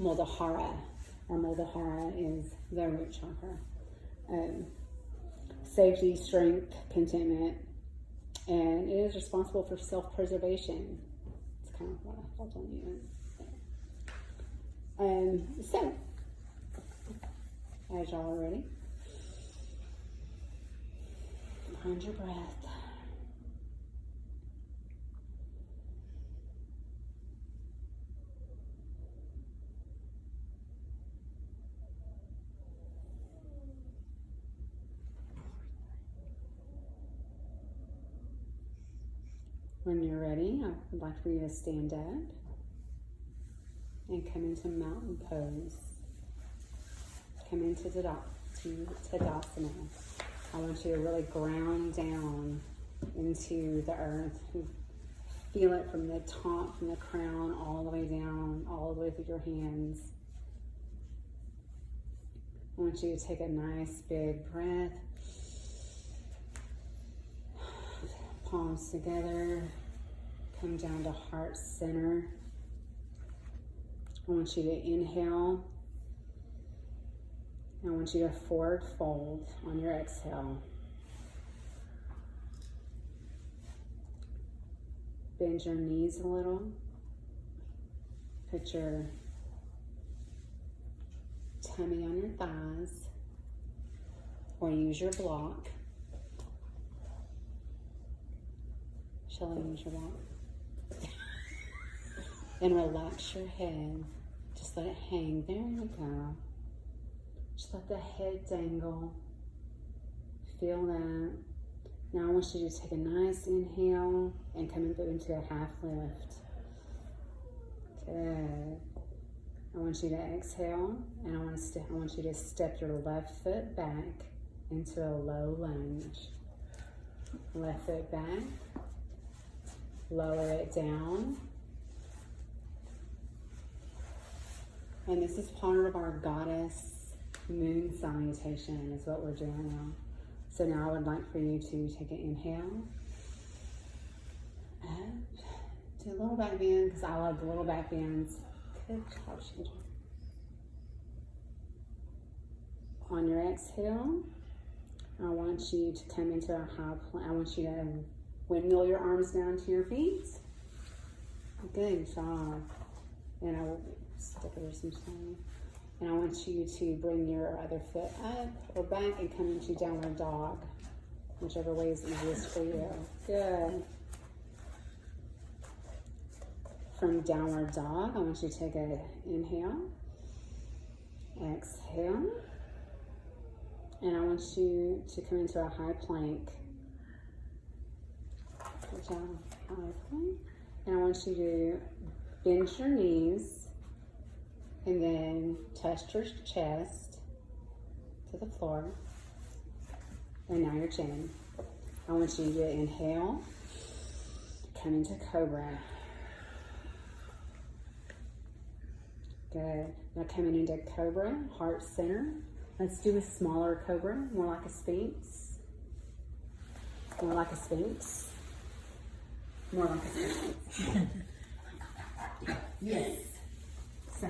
Muladhara. Our Muladhara is the root chakra. Safety, strength, contentment, and it is responsible for self-preservation. It's kind of what I felt on you. So, as y'all are ready, find your breath. When you're ready, I would like for you to stand up and come into mountain pose. Come into Tadasana. I want you to really ground down into the earth. Feel it from the top, from the crown, all the way down, all the way through your hands. I want you to take a nice big breath. Palms together. Come down to heart center. I want you to inhale. I want you to forward fold on your exhale. Bend your knees a little. Put your tummy on your thighs, or use your block. Shall I use your block? And relax your head. Just let it hang. There you go. Just let the head dangle. Feel that. Now I want you to take a nice inhale and come into a half lift. Good. I want you to exhale, and I want you to step your left foot back into a low lunge. Left foot back. Lower it down. And this is part of our goddess moon salutation is what we're doing now. So now I would like for you to take an inhale. Up. Do a little back bend, because I love the little back bends. Good job, Shinja. On your exhale, I want you to come into a high plank. I want you to windmill your arms down to your feet. Good job. And I will stick over some time. And I want you to bring your other foot up or back and come into downward dog, whichever way is easiest for you. Good. From downward dog, I want you to take an inhale, exhale, and I want you to come into a high plank. Good job, high plank. And I want you to bend your knees and then touch your chest to the floor. And now your chin. I want you to inhale, come into cobra. Good. Now coming into cobra, heart center. Let's do a smaller cobra, more like a sphinx. More like a sphinx. More like a sphinx. Yes. So.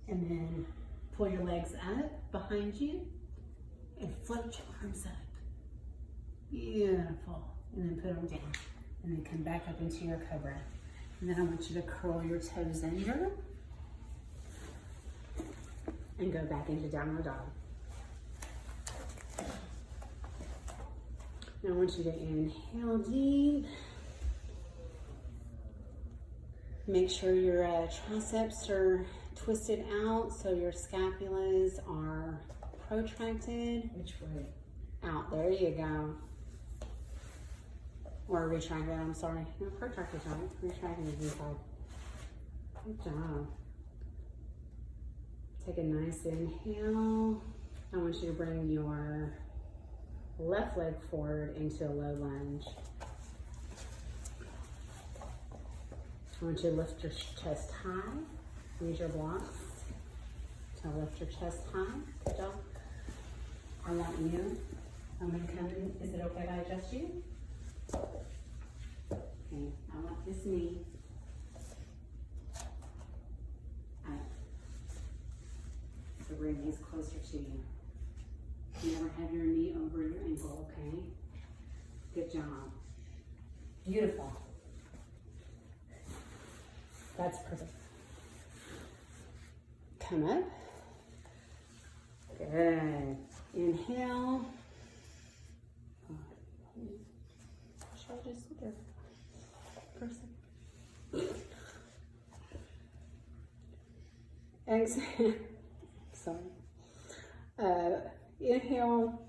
And then pull your legs up behind you and float your arms up. Beautiful. And then put them down. And then come back up into your cobra. And then I want you to curl your toes under and go back into downward dog. Now I want you to inhale deep. Make sure your triceps are twisted out so your scapulas are protracted. Which way? Out. There you go. Or retracted, I'm sorry. No, protracted, right? Retracted is inside. Good job. Take a nice inhale. I want you to bring your left leg forward into a low lunge. I want you to lift your chest high. Use your blocks to lift your chest high. Good job. I want you. I'm going to come in. Is it okay if I adjust you? Okay, I want this knee bring these closer to you. Never have your knee over your ankle, okay? Good job. Beautiful. That's perfect. Come up. Good. Inhale. Should I just sit there for a second? Exhale. Sorry. Inhale.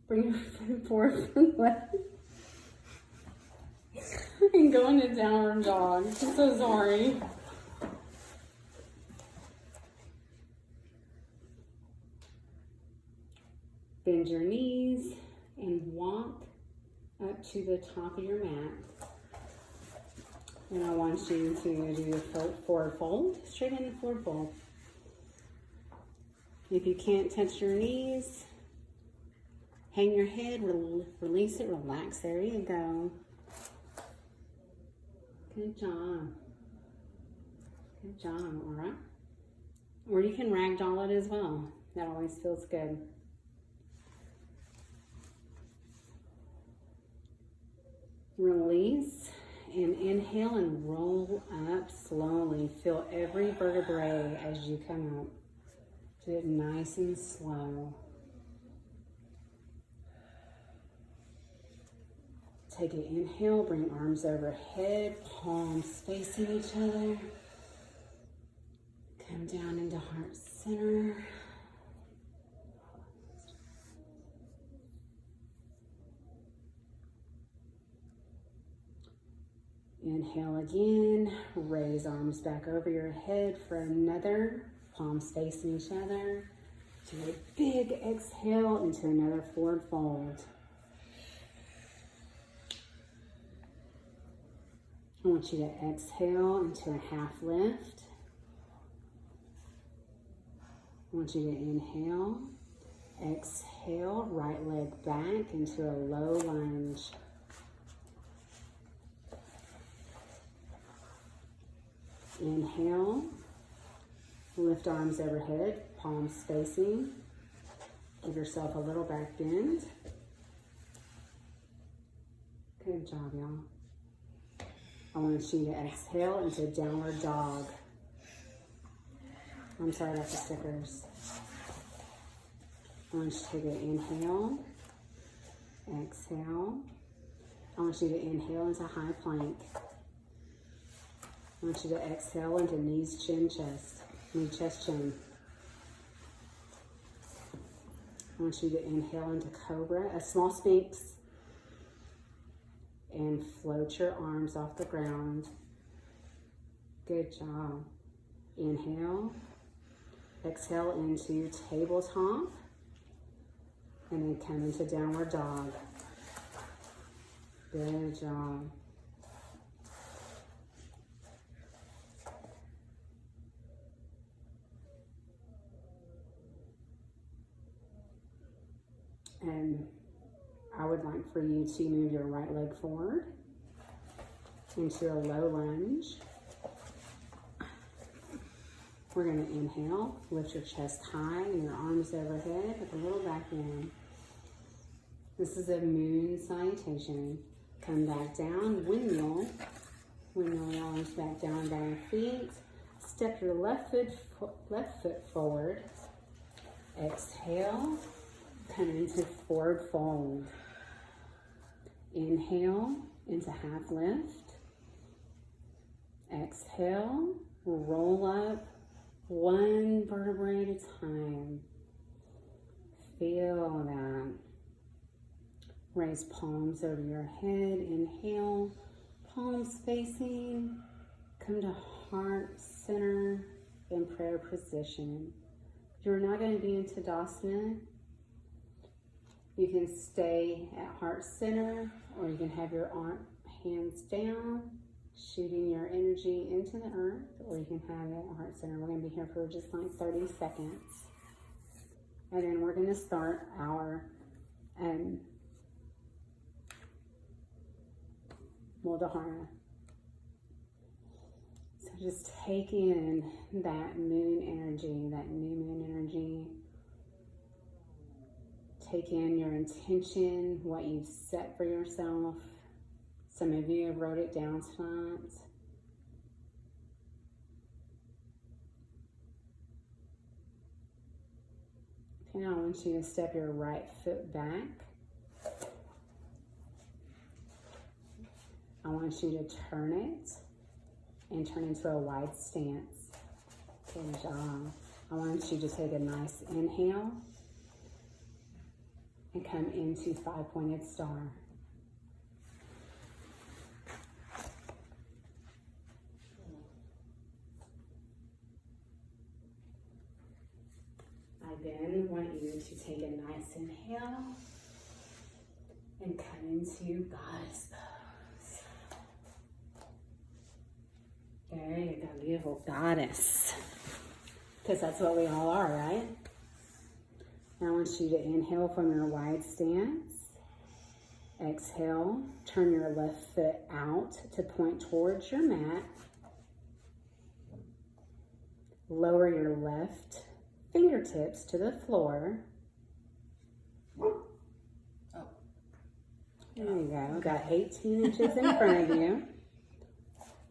Bring your foot forward from left. And go into downward dog. I'm so sorry. Bend your knees and walk up to the top of your mat. And I want you to do a forward fold, straight in the forward fold. If you can't touch your knees, hang your head, release it, relax. There you go. Good job. Good job, all right? Or you can ragdoll it as well. That always feels good. Release and inhale and roll up slowly. Feel every vertebrae as you come up. Do it nice and slow. Take an inhale, bring arms overhead, palms facing each other. Come down into heart center. Inhale again, raise arms back over your head for another, palms facing each other. Do a big exhale into another forward fold. I want you to exhale into a half lift. I want you to inhale, exhale, right leg back into a low lunge. Inhale, lift arms overhead, palms facing. Give yourself a little back bend. Good job, y'all. I want you to exhale into downward dog. I'm sorry about the stickers. I want you to take an inhale, exhale. I want you to inhale into high plank. I want you to exhale into knees, chin, chest. Knee, chest, chin. I want you to inhale into cobra, a small sphinx. And float your arms off the ground. Good job. Inhale. Exhale into tabletop. And then come into downward dog. Good job. And I would like for you to move your right leg forward into a low lunge. We're going to inhale, lift your chest high and your arms overhead with a little back bend. This is a moon salutation. Come back down, windmill. Windmill your arms back down by your feet. Step your left foot forward. Exhale, come into forward fold. Inhale into half lift. Exhale, roll up one vertebrae at a time. Feel that. Raise palms over your head. Inhale, palms facing. Come to heart center in prayer position. You're not going to be in Tadasana. You can stay at heart center, or you can have your hands down, shooting your energy into the earth, or you can have it at heart center. We're going to be here for just like 30 seconds. And then we're going to start our Muldahara. So just take in that moon energy, that new moon energy. Take in your intention, what you've set for yourself. Some of you have wrote it down tonight. Okay, I want you to step your right foot back. I want you to turn it and turn into a wide stance. Good job. I want you to take a nice inhale and come into five-pointed star. I then want you to take a nice inhale and come into goddess pose. There you go, beautiful goddess. Because that's what we all are, right? Now I want you to inhale from your wide stance. Exhale, turn your left foot out to point towards your mat. Lower your left fingertips to the floor. Oh. There you go. Got 18 inches in front of you.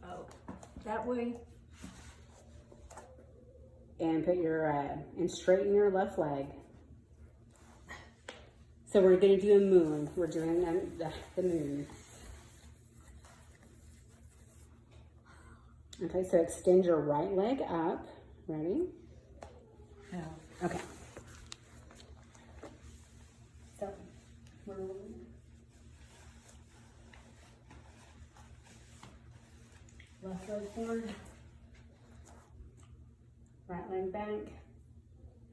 Oh, that way. And put your and straighten your left leg. So we're going to do a moon. We're doing the moon. Okay, so extend your right leg up. Ready? Yeah. Okay. So, left leg forward, right leg back.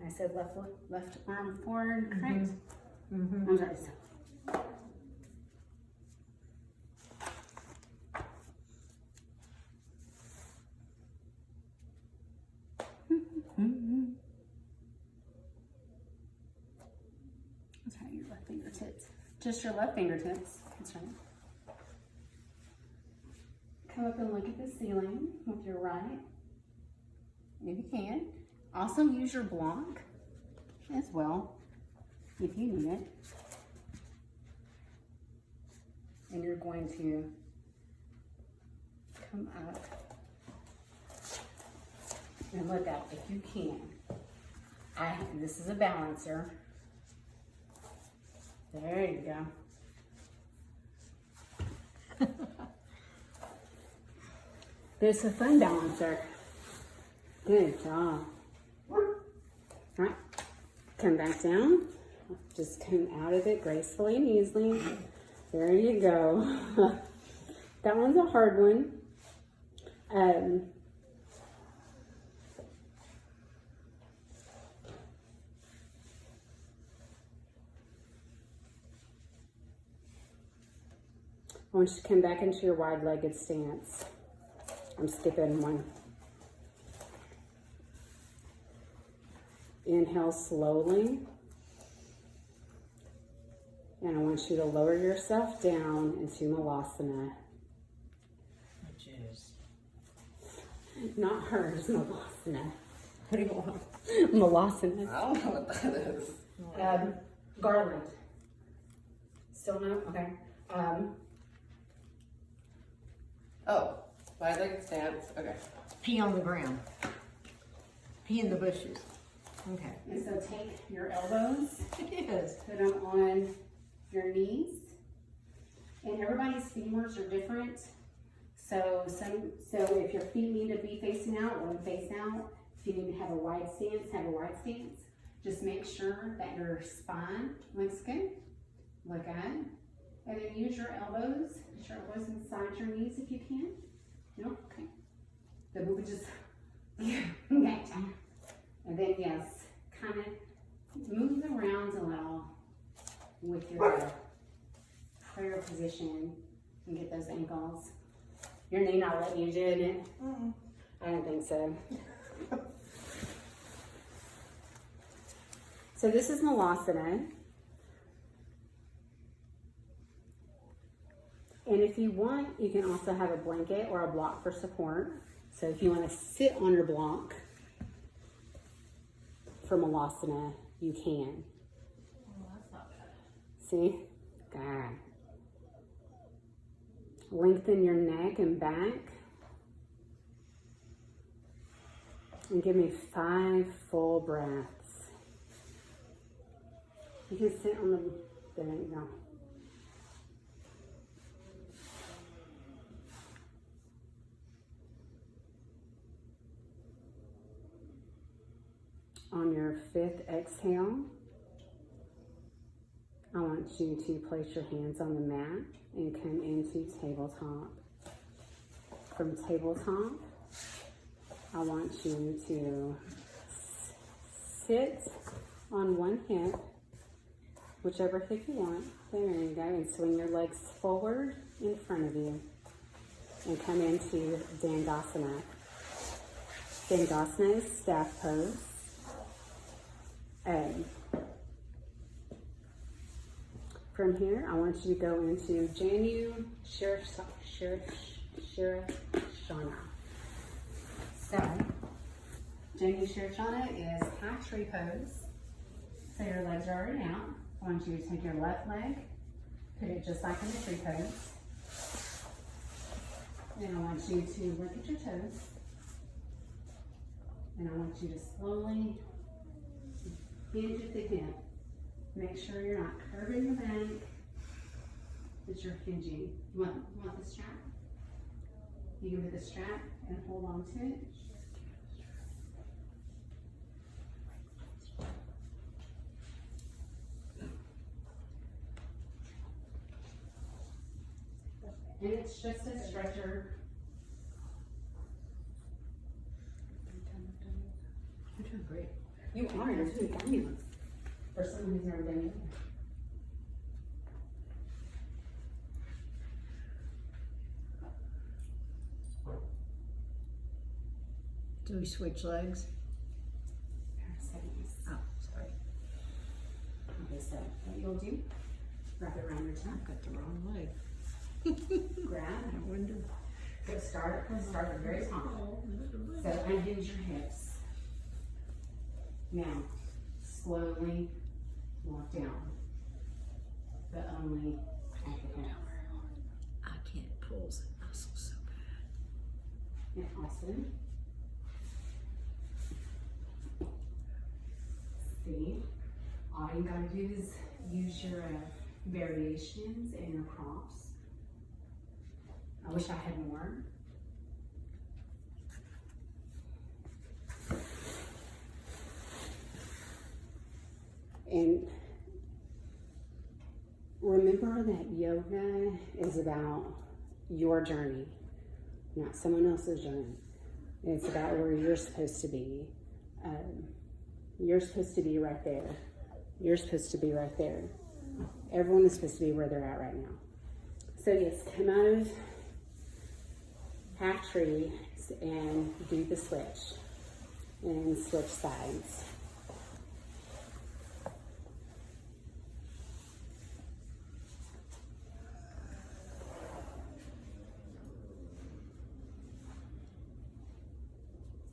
I said left arm forward, correct? Mm-hmm. I'm sorry. That's right, your left fingertips. Just your left fingertips. That's right. Come up and look at the ceiling with your right, if you can. Also use your block as well, if you need it. And you're going to come up and look up if you can. This is a balancer. There you go. It's a fun balancer. Good job. All right, come back down. Just come out of it gracefully and easily. There you go. That one's a hard one. I want you to come back into your wide-legged stance. I'm skipping one. Inhale slowly. And I want you to lower yourself down into Malasana. Which is? Not hers, Malasana. What do you want? Malasana. I don't know what that is. Garland. Still no? Okay. Oh, wide-legged stance. Okay. Pee on the ground. Pee in the bushes. Okay. And so take your elbows, Yes. put them on your knees. And everybody's femurs are different. So if your feet need to be facing out, let them face out. If you need to have a wide stance, have a wide stance. Just make sure that your spine looks good. Look at it. And then use your elbows. Put your elbows inside your knees if you can. No? Okay. The boob just, gotcha. And then, yes, kind of move the rounds a little with your prayer position and get those ankles. Your knee not letting you do it? I don't think so. So this is Malasana. And if you want, you can also have a blanket or a block for support. So if you want to sit on your block for Malasana, you can. Oh, that's not bad. See? God. Lengthen your neck and back. And give me 5 full breaths. You can sit on the, there you go. On your 5th exhale, I want you to place your hands on the mat and come into tabletop. From tabletop, I want you to sit on one hip, whichever hip you want. There you go. And swing your legs forward in front of you. And come into Dandasana. Dandasana is staff pose. From here, I want you to go into Janu Shirashana. So, Janu Shirashana is half tree pose. So your legs are already out. I want you to take your left leg, put it just like in the tree pose. And I want you to look at your toes. And I want you to slowly hinge at the hip. Make sure you're not curving the back, that you're hinging. You want the strap? You can put the strap and hold on to it. And it's just a stretcher. You're doing great. You are, you're doing fabulous. For someone who's never done it. Do we switch legs? Parasites. Oh, sorry. Okay, so what you'll do, wrap it around your I've tongue. got the wrong leg. Grab. I wonder. Go start at the very top. So unhinge your hips. Now, slowly walk down. But only at the hip. I can't pull the muscles so bad. And awesome. See, all you gotta do is use your variations and your prompts. I wish I had more. And remember that yoga is about your journey, not someone else's journey. It's about where you're supposed to be. You're supposed to be right there. You're supposed to be right there. Everyone is supposed to be where they're at right now. So yes, come out of half tree and do the switch. And switch sides.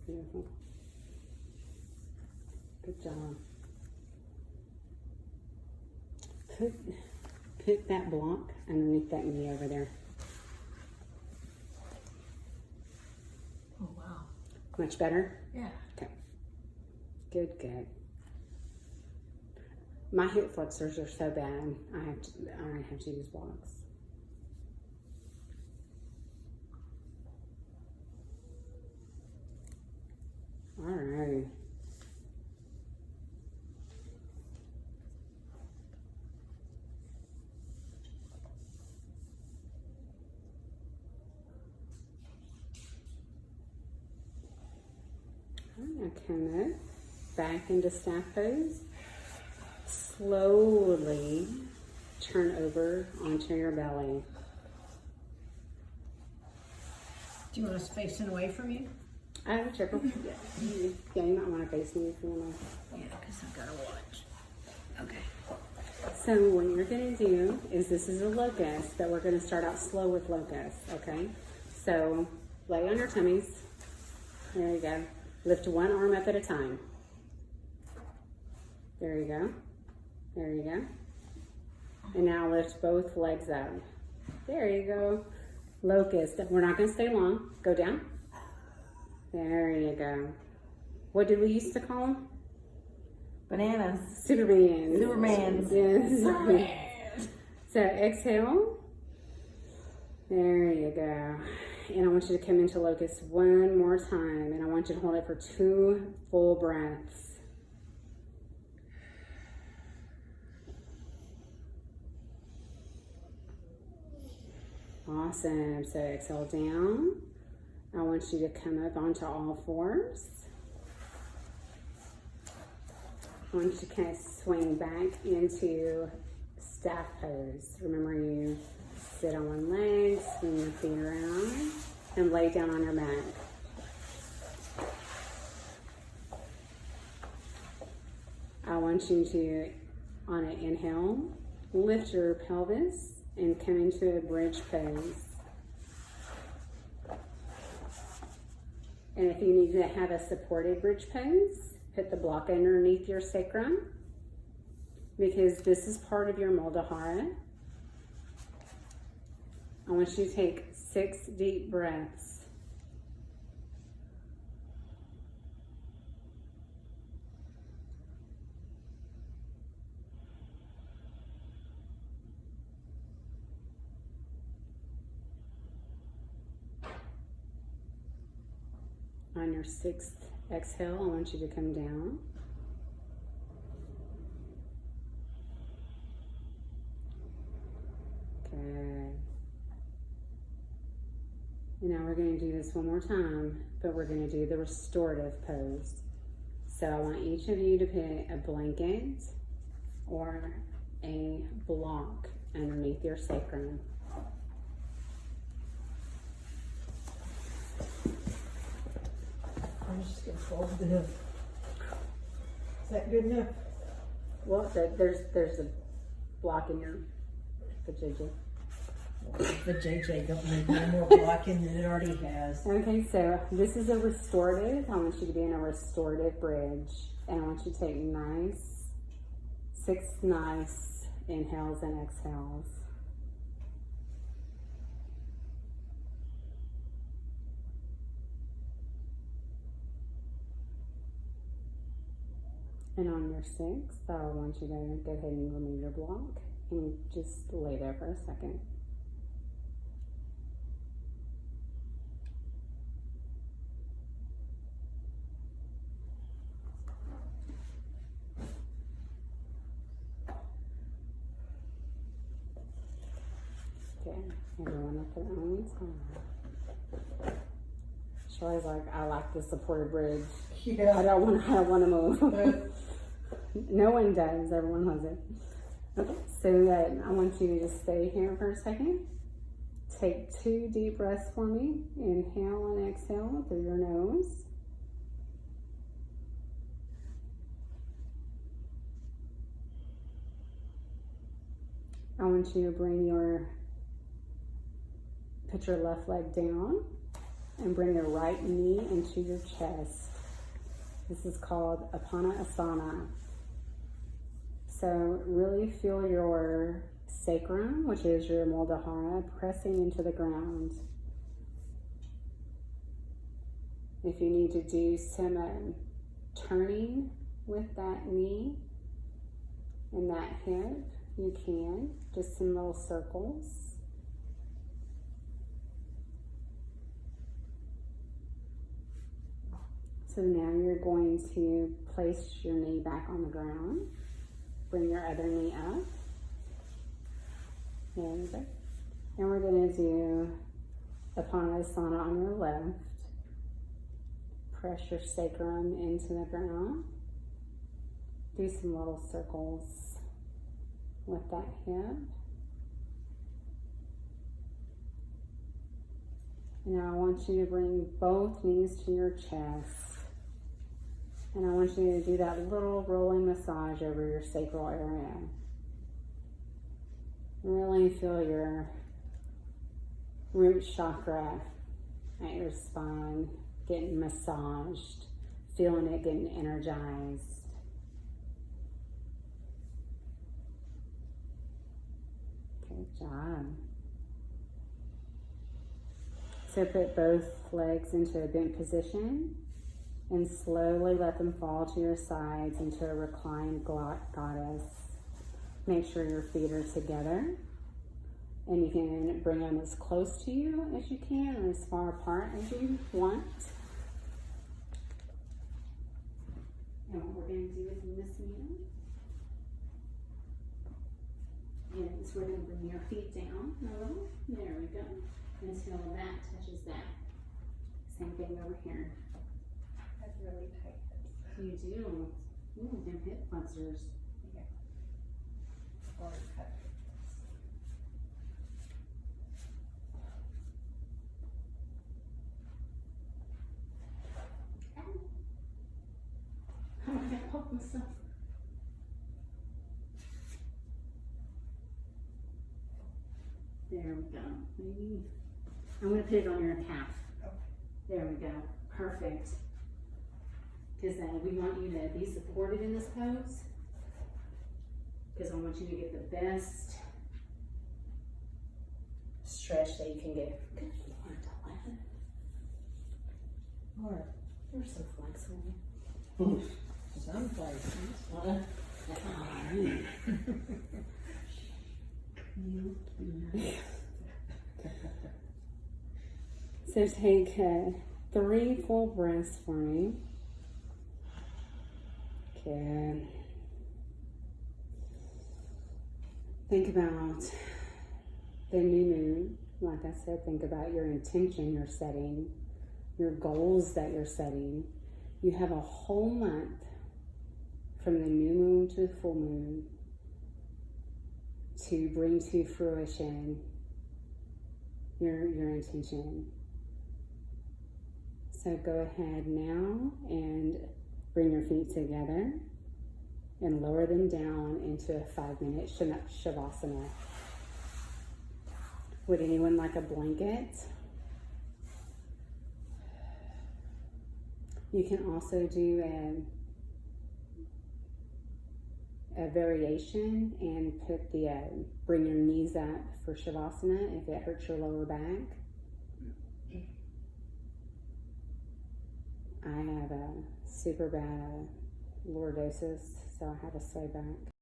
Beautiful. Good job. Put that block underneath that knee over there. Oh, wow. Much better? Yeah. Okay. Good, good. My hip flexors are so bad, I have to use blocks. All right. I'm going to come up, back into staff pose. Slowly turn over onto your belly. Do you want us facing away from you? Whichever. Yeah, you might want to face me if you want to. Yeah, because I've got to watch. Okay. So what you're gonna do is, this is a locust, but we're gonna start out slow with locust, okay? So lay on your tummies. There you go. Lift one arm up at a time. There you go. There you go. And now lift both legs up. There you go. Locust. We're not gonna stay long. Go down. There you go. What did we used to call them? Bananas. Superman. Supermans. Yes. Superman. So exhale. There you go. And I want you to come into locust one more time. And I want you to hold it for 2 full breaths. Awesome. So exhale down. I want you to come up onto all fours. I want you to kind of swing back into staff pose. Remember, you sit on one leg, swing your feet around, and lay down on your back. I want you to, on an inhale, lift your pelvis and come into a bridge pose. And if you need to have a supported bridge pose, put the block underneath your sacrum, because this is part of your Muladhara. I want you to take 6 deep breaths. On your 6th exhale, I want you to come down. Good. And now we're going to do this one more time, but we're going to do the restorative pose. So I want each of you to put a blanket or a block underneath your sacrum. I'm just gonna fold it up. Is that good enough? Well, there's a block in your vajayjay. The JJ don't need no more blocking than it already has. Okay, so this is a restorative. I want you to be in a restorative bridge. And I want you to take 6 nice inhales and exhales. And on your 6th, I want you to go ahead and remove your block and just lay there for a second. Okay, everyone at their own time. Shelley's like, I like the supported bridge. Yeah. I don't want to move. No one does. Everyone loves it. Okay, so I want you to just stay here for a second. Take 2 deep breaths for me. Inhale and exhale through your nose. I want you to put your left leg down and bring your right knee into your chest. This is called Apanasana. So really feel your sacrum, which is your Muladhara, pressing into the ground. If you need to do some turning with that knee and that hip, you can. Just some little circles. So now you're going to place your knee back on the ground. Bring your other knee up. There we go. And we're going to do Apanasana on your left. Press your sacrum into the ground. Do some little circles with that hip. Now I want you to bring both knees to your chest. And I want you to do that little rolling massage over your sacral area. Really feel your root chakra at your spine getting massaged, feeling it getting energized. Good job. So put both legs into a bent position and slowly let them fall to your sides into a reclined goddess. Make sure your feet are together, and you can bring them as close to you as you can or as far apart as you want. And what we're going to do in this meeting is we're going to bring your feet down a little. There we go. Until that touches that. Same thing over here. I have really tight hips. You do. Ooh, them hip flexors. Yeah. Or cut. How am I gonna help myself? There we go. Maybe I'm gonna put it on your calf. Okay. There we go. Perfect. Because we want you to be supported in this pose. Because I want you to get the best stretch that you can get. Good Lord, Lord, you're so flexible. Some places. So take 3 full breaths for me. Good. Think about the new moon. Like I said, think about your intention you're setting, your goals that you're setting. You have a whole month from the new moon to the full moon to bring to fruition your intention. So go ahead now and bring your feet together and lower them down into a 5-minute Shavasana. Would anyone like a blanket? You can also do a variation and put bring your knees up for Shavasana if it hurts your lower back. I have a super bad lordosis, so I have a sway back.